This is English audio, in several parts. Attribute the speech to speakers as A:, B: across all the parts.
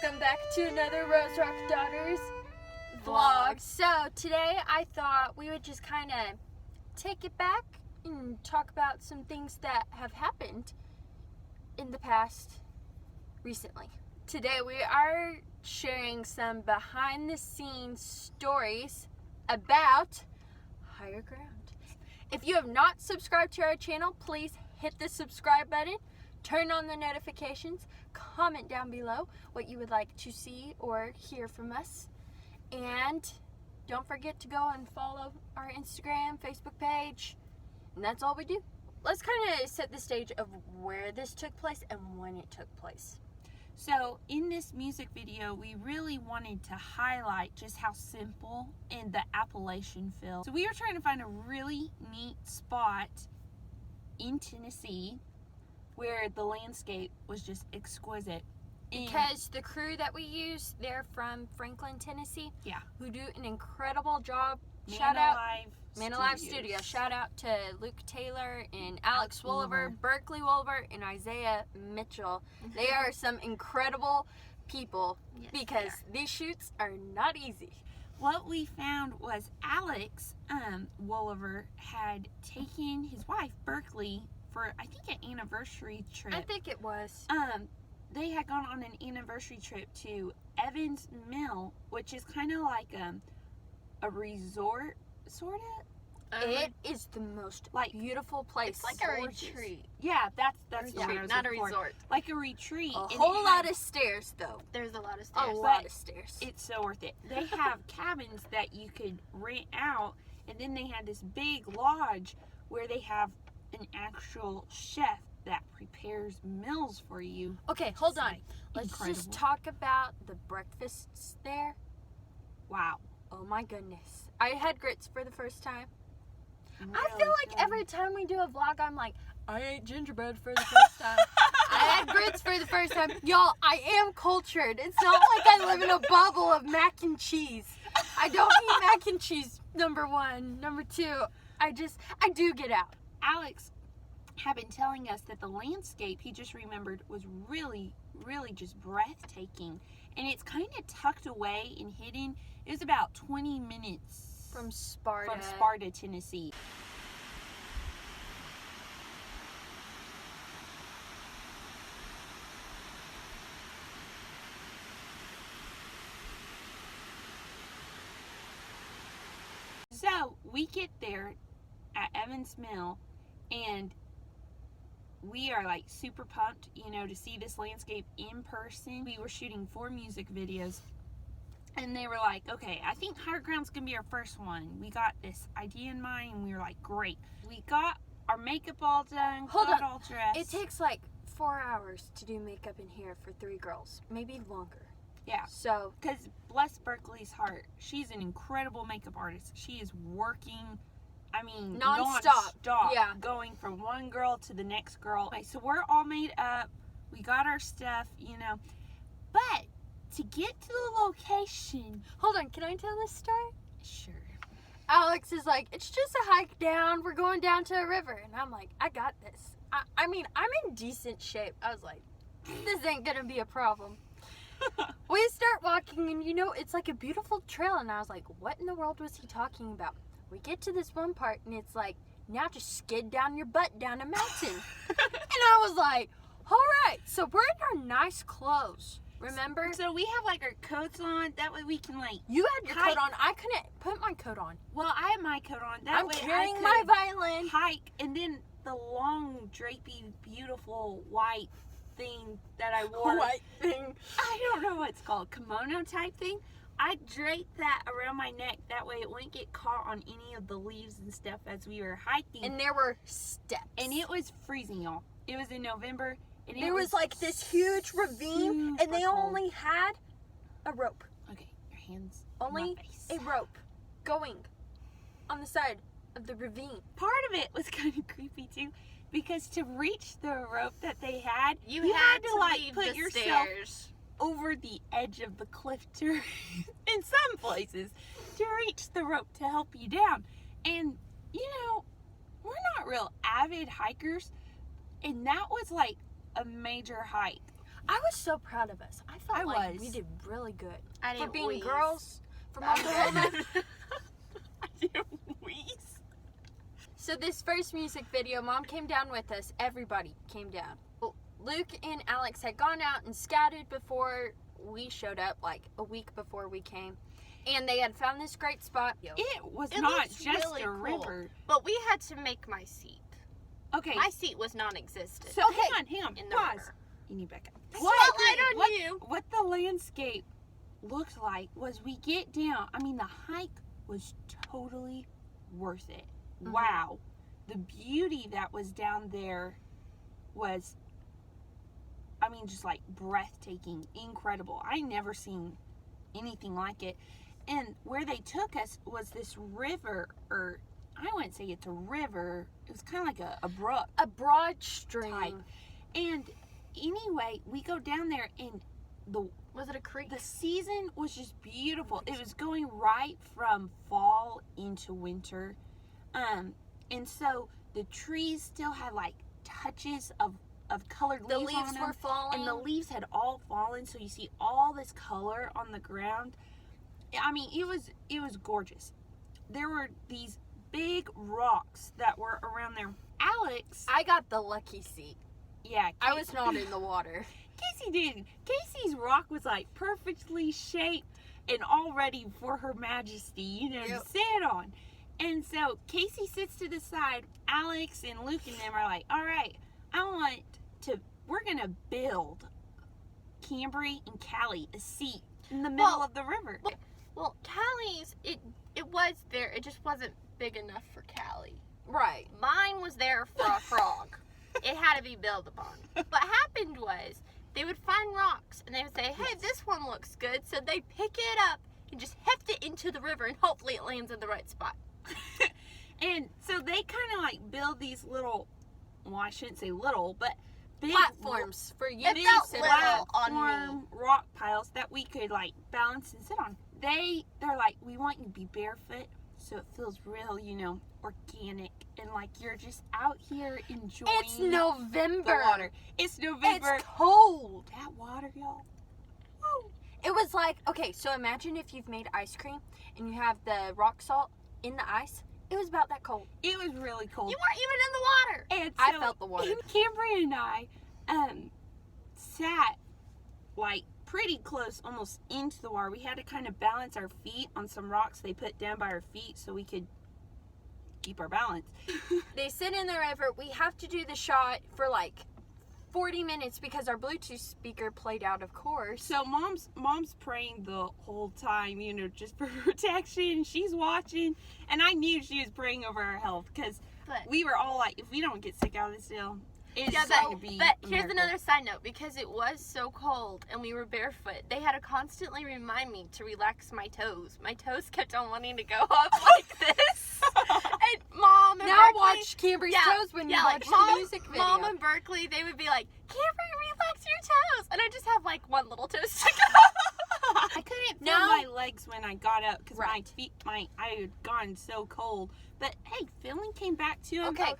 A: Welcome back to another Rose Rock Daughters vlog. So today I thought we would just kind of take it back and talk about some things that have happened in the past recently. Today we are sharing some behind the scenes stories about Higher Ground. If you have not subscribed to our channel, please hit the subscribe button. Turn on the notifications, comment down below what you would like to see or hear from us, and don't forget to go and follow our Instagram, Facebook page, and that's all we do. Let's kind of set the stage of where this took place and when it took place.
B: So in this music video, we really wanted to highlight just how simple and the Appalachian feel. So we were trying to find a really neat spot in Tennessee where the landscape was just exquisite.
A: Because the crew that we use, they're from Franklin, Tennessee.
B: Yeah.
A: Who do an incredible job. Man Alive Studio. Shout out to Luke Taylor and Alex Wolliver, Berkeley Wolliver, and Isaiah Mitchell. They are some incredible people because these shoots are not easy.
B: What we found was Alex Wolliver had taken his wife, Berkeley, for I think an anniversary trip.
A: I think it was.
B: They had gone on an anniversary trip to Evans Mill, which is kind of like a resort, sort of.
A: It is the most beautiful place.
C: It's like a retreat.
B: Yeah, that's what I was
C: not a
B: looking for.
C: resort.
B: Like a retreat.
A: A whole lot of stairs, though.
C: There's a lot of stairs.
A: A lot of stairs.
B: It's so worth it. They have cabins that you could rent out, and then they had this big lodge where they have an actual chef that prepares meals for you.
A: Okay, hold on.
B: Like
A: Let's
B: incredible.
A: just talk about the breakfasts there.
B: Wow.
A: Oh my goodness. I had grits for the first time.
B: Really
A: I feel like
B: good.
A: every time we do a vlog, I'm like, I ate gingerbread for the first time. I had grits for the first time. Y'all, I am cultured. It's not like I live in a bubble of mac and cheese. I don't eat mac and cheese, number one. Number two, I do get out.
B: Alex had been telling us that the landscape, he just remembered, was really, really just breathtaking. And it's kind of tucked away and hidden. It was about 20 minutes
A: From Sparta,
B: Tennessee. So we get there at Evans Mill, and we are like super pumped, to see this landscape in person. We were shooting 4 music videos, and they were like, okay, I think Higher Ground's gonna be our first one. We got this idea in mind, and we were like, great. We got our makeup all done, all dressed.
A: It takes like 4 hours to do makeup in here for 3 girls, maybe longer.
B: Yeah.
A: So,
B: because bless Berkeley's heart, she's an incredible makeup artist. She is working, non-stop.
A: Yeah.
B: Going from one girl to the next girl. Okay, so we're all made up. We got our stuff, But to get to the location.
A: Hold on, can I tell this story?
B: Sure.
A: Alex is like, it's just a hike down. We're going down to a river. And I'm like, I got this. I'm in decent shape. I was like, this ain't going to be a problem. We start walking, and it's like a beautiful trail. And I was like, what in the world was he talking about? We get to this one part, and it's like, now just skid down your butt down a mountain. And I was like, all right. So we're in our nice clothes. Remember?
B: So we have like our coats on. That way we can
A: You had your coat on. I couldn't put my coat on.
B: Well, I had my coat on. That
A: I'm
B: way
A: carrying
B: I
A: my
B: could
A: violin.
B: hike, and then the long, drapey, beautiful white thing that I wore.
A: White thing.
B: I don't know what it's called. Kimono type thing. I draped that around my neck. That way it wouldn't get caught on any of the leaves and stuff as we were hiking.
A: And there were steps.
B: And it was freezing, y'all. It was in November. And
A: there was like this huge ravine, and they only had a rope.
B: Okay, your hands.
A: Only
B: on my face.
A: a rope going on the side of the ravine.
B: Part of it was kind of creepy too, because to reach the rope that they had,
C: you had to
B: like put
C: the
B: yourself
C: stairs
B: over the edge of the cliff to, in some places, to reach the rope to help you down. And we're not real avid hikers, and that was like a major hike.
A: I was so proud of us. I felt
B: I
A: like
B: was.
A: we did really good.
C: I
A: For
C: didn't
A: being
C: wheeze.
A: girls from Oklahoma.
B: I didn't wheeze.
A: So this first music video, Mom came down with us. Everybody came down. Luke and Alex had gone out and scouted before we showed up, like a week before we came. And they had found this great spot.
B: It was
C: It
B: not
C: looks
B: just
C: really
B: a
C: cool.
B: river.
C: But we had to make my seat.
B: Okay,
C: My seat was non-existent.
B: so hang on,
C: in the
B: pause.
C: river.
B: You need back up.
C: Spotlight on you.
B: What the landscape looked like was we get down. I mean, the hike was totally worth it.
C: Mhm.
B: Wow. The beauty that was down there was, I mean, just like breathtaking, incredible. I never seen anything like it. And where they took us was this river, or I wouldn't say it's a river. It was kind of like a brook.
A: A broad stream.
B: Type. And anyway, we go down there, and
C: Was it a creek?
B: the season was just beautiful. It was going right from fall into winter. And so the trees still had like touches of colored
A: The
B: leaves
A: leaves
B: on them.
A: were falling.
B: And the leaves had all fallen, so you see all this color on the ground. I mean, it was gorgeous. There were these big rocks that were around there. Alex,
A: I got the lucky seat.
B: yeah,
A: I was not in the water.
B: Kaycie did. Kaycie's rock was like perfectly shaped and all ready for Her Majesty,
A: Yep.
B: to sit on. And so Kaycie sits to the side. Alex and Luke and them are like, all right, we're going to build Kambrie and Kallie a seat in the middle of the river.
C: Well, Callie's, it was there. It just wasn't big enough for Kallie.
A: Right.
C: Mine was there for a frog. It had to be built upon. What happened was they would find rocks and they would say, hey, this one looks good. So they pick it up and just heft it into the river and hopefully it lands in the right spot.
B: And so they kind of like build these little, well, I shouldn't say little, but big
A: Platforms for you
C: It
A: to
C: felt
A: sit
C: little
A: on.
C: on me.
B: rock piles that we could like balance and sit on. They're like, we want you to be barefoot so it feels real, organic, and like you're just out here enjoying
A: It's November.
B: the water. It's November.
A: It's cold.
B: That water, y'all.
A: It was like, okay, so imagine if you've made ice cream and you have the rock salt in the ice. It was about that cold.
B: It was really cold.
C: You weren't even in the water.
B: And
A: I
B: so
A: felt the water.
B: Kambrie and I sat like pretty close almost into the water. We had to kind of balance our feet on some rocks they put down by our feet so we could keep our balance.
A: They sit in the river. We have to do the shot for like 40 minutes because our Bluetooth speaker played out, of course.
B: So mom's praying the whole time, just for protection. She's watching, and I knew she was praying over our health because
C: But
B: we were all like, if we don't get sick out of this deal, it's
C: Yeah,
B: going to be.
C: but
B: a
C: here's
B: miracle.
C: another side note. Because it was so cold and we were barefoot, they had to constantly remind me to relax my toes. My toes kept on wanting to go up like this. And Mom and
A: Now
C: Berkeley,
A: watch Kambrie's toes when you watch the music video.
C: Mom and Berkeley, they would be like, Kambrie, relax your toes. And I just have like one little toe stick
B: I couldn't feel
A: No.
B: my legs when I got up because my
A: Right.
B: feet, I had gone so cold. But hey, feeling came back to him.
A: Okay.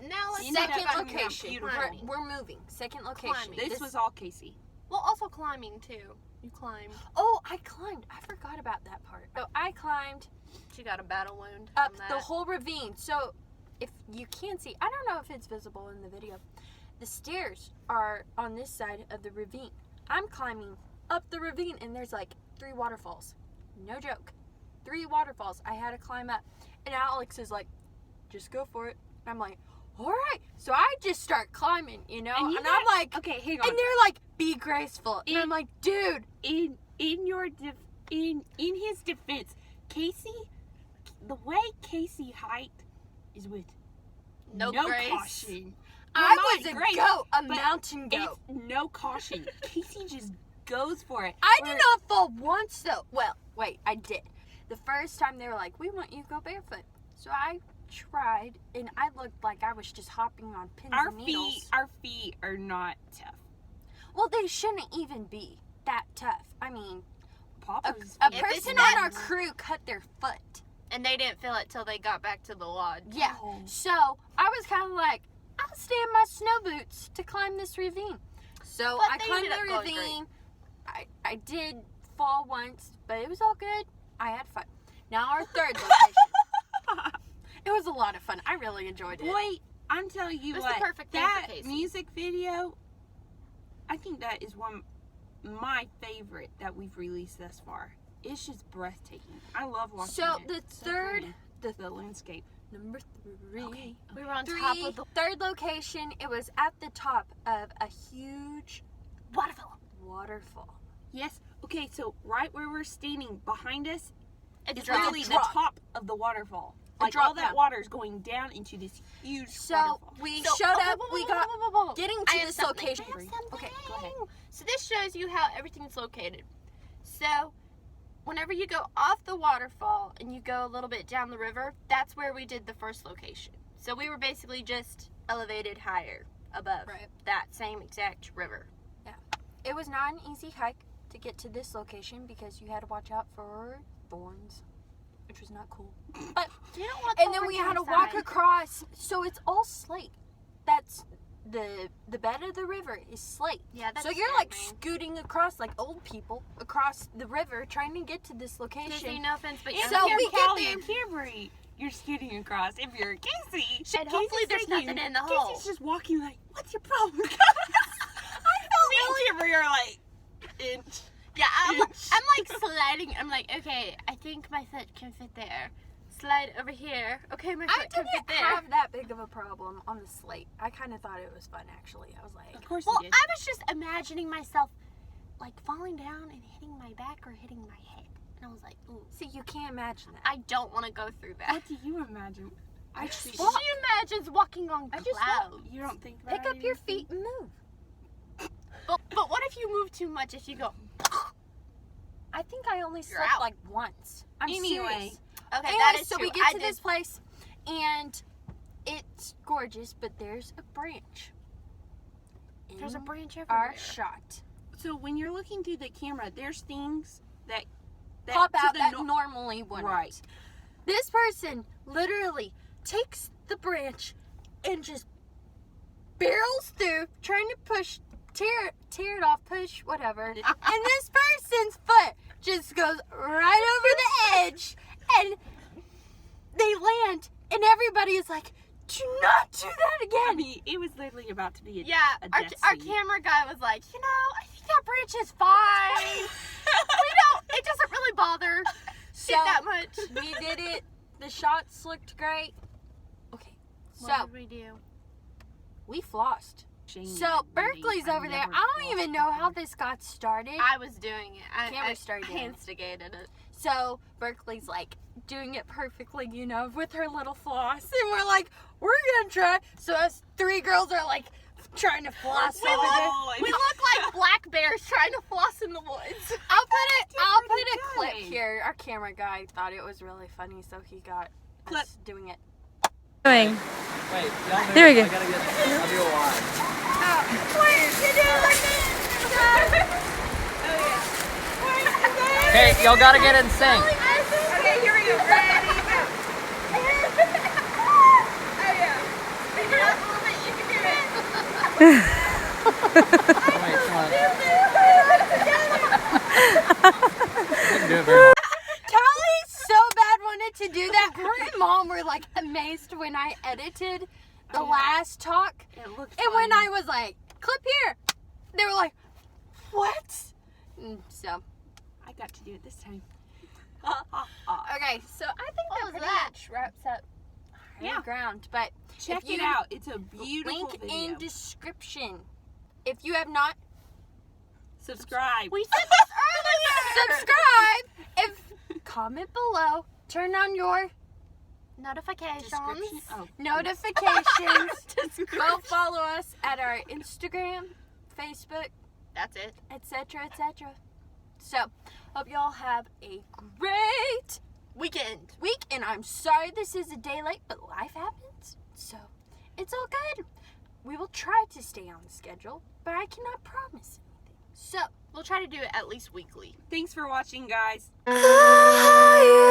C: Now let's
B: Ended
C: talk
B: up
A: Second
C: about
B: coming out
A: location.
B: beautiful.
C: climbing.
A: We're moving. Second location.
C: Climbing.
B: This was all Kaycie.
C: Well, also climbing too. You climbed.
A: Oh, I climbed. I forgot about that part. So I climbed
C: She got a battle wound
A: up
C: from that.
A: the whole ravine. So if you can see, I don't know if it's visible in the video. The stairs are on this side of the ravine. I'm climbing up the ravine and there's like 3 waterfalls. No joke. 3 waterfalls I had to climb up. And Alex is like, just go for it. And I'm like, all right. So I just start climbing, And
B: you
A: I'm
B: got-
A: like,
B: Okay, hang on.
A: and they're like, be graceful. And I'm like, dude.
B: in his defense, Kaycie, the way Kaycie hiked is with
C: No grace.
B: caution.
A: I
B: Not
A: was a
B: grace,
A: goat, a
B: but
A: mountain goat.
B: It's no caution. Kaycie just goes for it.
A: I
B: Where-
A: did not fall once though. Well, wait, I did. The first time they were like, we want you to go barefoot. So I tried and I looked like I was just hopping on pins
B: Our
A: and needles.
B: feet are not tough.
A: Well, they shouldn't even be that tough. I mean,
B: Papa's
A: a
B: feet-
C: If it's
A: person
C: not-
A: on our crew cut their foot.
C: And they didn't feel it till they got back to the lodge.
A: Yeah.
B: Oh.
A: So I was kind of like, I'll stay in my snow boots to climb this ravine. So
C: But
A: I
C: they
A: climbed
C: ended
A: the
C: up going
A: ravine. I did fall once, but it was all good. I had fun. Now our third location. It was a lot of fun. I really enjoyed it.
B: Boy, I'm telling you
C: It was
B: what,
C: the perfect thing
B: that
C: for Kaycie.
B: music video, I think that is my favorite that we've released thus far. It's just breathtaking. I love watching
A: So
B: it.
A: the
B: It's so
A: third,
B: pretty. The landscape.
A: number 3.
B: Okay.
C: We were on top of the
A: Third location. It was at the top of a huge
C: waterfall.
A: waterfall.
B: Yes. Okay, so right where we're standing behind us
C: It's
B: is
A: like a
B: literally the
A: drop.
B: top of the waterfall.
A: A
B: Like
A: drop
B: all that
A: down.
B: water is going down into this huge
A: So
B: waterfall.
A: we
C: So-
A: showed
C: okay,
A: up. We got getting
C: I
A: to
C: have
A: this
C: something.
A: location.
C: I have something.
B: Okay, go ahead.
C: So this shows you how everything's located. So whenever you go off the waterfall and you go a little bit down the river, that's where we did the first location. So we were basically just elevated higher above
A: Right.
C: that same exact river.
A: It was not an easy hike to get to this location because you had to watch out for thorns, which was not cool. But
C: You don't want
A: and then we had to walk across. So it's all slate. That's the bed of the river is slate.
C: Yeah, that's
A: So you're like
C: scary.
A: scooting across like old people across the river trying to get to this
C: Kaycie,
A: location.
C: no offense, but
B: If
C: you're
A: So
B: you're
A: we get
B: Kallie
A: there-
B: and Kambrie, you're scooting across. If you're Kaycie,
C: And hopefully
B: Kaycie's
C: there's
B: thinking-
C: nothing in the hole.
B: Kaycie's just walking like, what's your problem, guys? Me and Kambrie are like, inch.
C: Yeah, I'm like sliding. I'm like, okay, I think my foot can fit there. Slide over here. Okay, my
A: I
C: foot can fit
A: didn't
C: there.
A: have that big of a problem on the slate. I kind of thought it was fun actually. I was like,
B: Of course
C: Well,
B: you
C: I
B: did.
C: was just imagining myself like falling down and hitting my back or hitting my head. And I was like, ooh,
A: see, you can't imagine that.
C: I don't want to go through that.
B: What do you imagine?
A: I
B: Actually,
A: just walk.
C: She imagines walking on
A: I just
C: clouds.
B: You don't think about
A: Pick
B: it
A: up your
B: even?
A: feet and move.
C: But what if you move too much? If you go,
A: I think I only
C: You're
A: slept
C: out.
A: like once. I'm
B: Anyway.
A: serious.
C: okay,
A: Anyway,
C: that is
A: so
C: true.
A: we get
C: I
A: to
C: did.
A: this place, and it's gorgeous, but there's a branch.
C: There's a
A: in
C: branch everywhere.
A: our shot.
B: So when you're looking through the camera, there's things that
A: Pop
B: to
A: out
B: the
A: that
B: nor-
A: normally wouldn't.
B: Right.
A: This person literally takes the branch and just barrels through, trying to tear it off, push, whatever. And this person's foot just goes right over the edge, and they land, and everybody is like, "Do not do that
B: I
A: again."
B: mean, it was literally about to be a
C: Yeah,
B: a
C: our
B: death scene.
C: camera guy was like, I think that branch is fine. It doesn't really bother
A: So
C: it that much.
A: we did it. The shots looked great. Okay, so
C: What did we do?
A: we flossed.
B: Shame
A: So
B: that we
A: Berkeley's
B: I've
A: over there.
B: never
A: I don't even know how
B: flossed
A: this got started.
C: I was doing it. I
A: Camera started doing it.
C: instigated it.
A: So Berkeley's like doing it perfectly, you know, with her little floss, and we're like, we're gonna try. So us 3 girls are like trying to floss
C: We
A: over
C: look,
A: there.
B: Oh,
C: we look like black bears trying to floss in the woods.
A: I'll put
B: pretty
A: a clip
B: good.
A: here. Our camera guy thought it was really funny, so he got
B: Clip.
A: us doing it.
D: Doing.
E: Wait, y'all move.
D: There we go.
E: I gotta get. I'll do a live. Okay, y'all gotta get in sync.
C: Okay, here we go. Ready, go. Oh yeah. Pick it up a little bit. You can do it.
E: Wait, come on. You can do it very much.
A: Callie so bad wanted to do that. Her and Mom were like amazed when I edited the
B: Oh, yeah.
A: last talk.
B: It looked
A: And when
B: fun.
A: I was like, clip here, they were like, what? And so,
B: I got to do it this time.
A: okay, so I think
C: What
A: that
C: was
A: pretty
C: that?
A: much wraps up
B: Yeah.
A: our ground. But
B: Check
A: if you
B: it out. It's a beautiful
A: link
B: video.
A: in description. If you have not
B: Subscribe.
C: We said this earlier.
A: subscribed, if comment below, turn on your
C: Notifications.
B: Description. Oh.
A: notifications. Go follow us at our Instagram, Facebook,
C: That's it.
A: etc., etc. So, hope y'all have a great
C: Weekend.
A: week, and I'm sorry this is a day late, but life happens, so it's all good. We will try to stay on schedule, but I cannot promise anything. So,
C: We'll try to do it at least weekly.
B: Thanks for watching, guys.
D: Are you